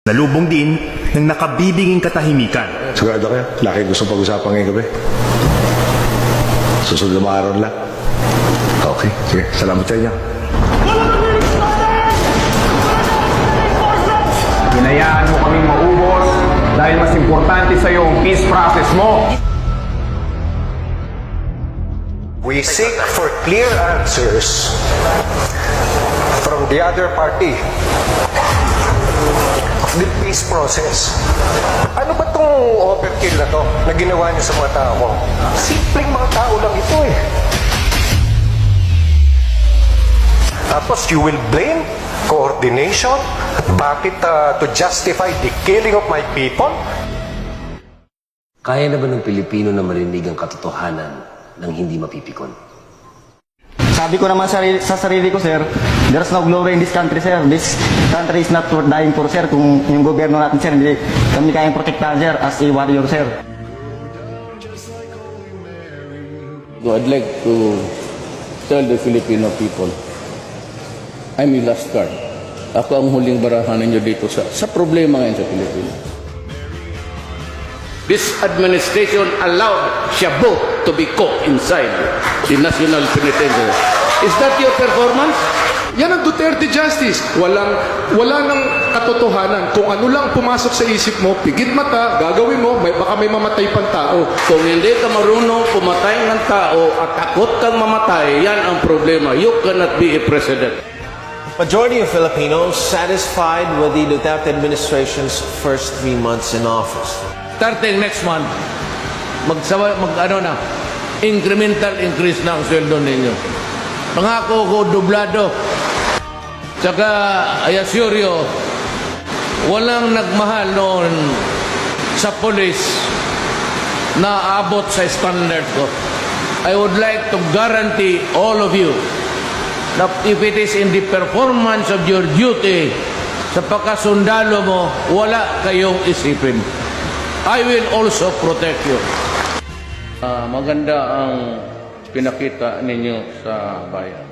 Nalubong din ng nakabibiging katahimikan. Sigurado kayo, laki gusto pag-usapan ngayong gabi. Susunod na mga araw lang. Okay, sige. Salamat sa inyo. Hinayaan mo kaming maubos dahil mas importante sa'yo ang peace process mo. We seek for clear answers from the other party of the peace process. Ano ba itong overkill na to na ginawa niyo sa mga tao mo? Simpleng mga tao lang ito eh. Tapos you will blame coordination? Bakit to justify the killing of my people? Kaya na ba ng Pilipino na marinig ang katotohanan ng hindi mapipikon? Sabi ko naman sa sarili ko, sir, there's no glory in this country, sir. This country is not worth dying for, sir. Kung yung gobyerno natin, sir, hindi kami kayang protektahan, sir, as a warrior, sir. So I'd like to tell the Filipino people, I'm your last card. Ako ang huling barahan ninyo dito sa problema ngayon sa Pilipinas. This administration allowed Shabu to be caught inside the National Penitentiary. Is that your performance? Yan ang Duterte Justice. Wala nang katotohanan. Kung ano lang pumasok sa isip mo, pigit mata, gagawin mo, baka may mamatay pang tao. Kung hindi ka marunong pumatay ng tao at takot kang mamatay, yan ang problema. You cannot be a president. Majority of Filipinos satisfied with the Duterte administration's first 3 months in office. Starting next month, incremental increase na ang sweldo ninyo. Pangako ko, dublado. Tsaka, I assure you, walang nagmahal noon sa police na abot sa standard ko. I would like to guarantee all of you that if it is in the performance of your duty sa pagkasundalo mo, wala kayong isipin. I will also protect you. Maganda ang pinakita ninyo sa bayan.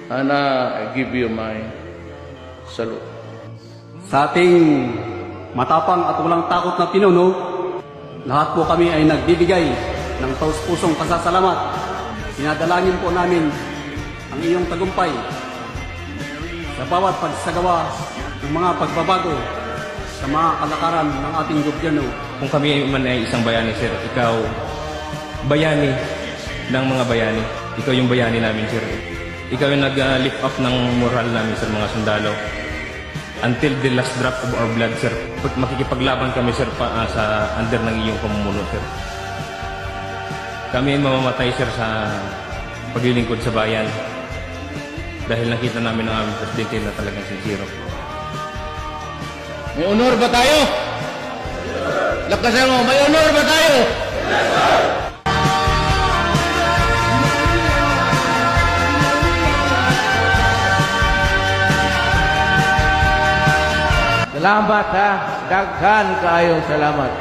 And I give you my salute. Sa ating matapang at walang takot na pinuno, lahat po kami ay nagbibigay ng taus-pusong pasasalamat. Sinadalangin po namin ang iyong tagumpay sa bawat pagsagawa ng mga pagbabago sa mga kalakaran ng ating gobyerno. Kung kami man ay isang bayani, sir, ikaw bayani ng mga bayani. Ikaw yung bayani namin, sir. Ikaw yung nag-lift up ng moral namin, sir, mga sundalo. Until the last drop of our blood, sir. Makikipaglaban kami, sir, sa under ng iyong pamumuno, sir. Kami ay mamamatay, sir, sa paglilingkod sa bayan. Dahil nakita namin ang aming presidente na talagang sincero. May honor ba tayo? Lakasan mo, may honor ba tayo? Salamat ha. Daghan kaayong salamat.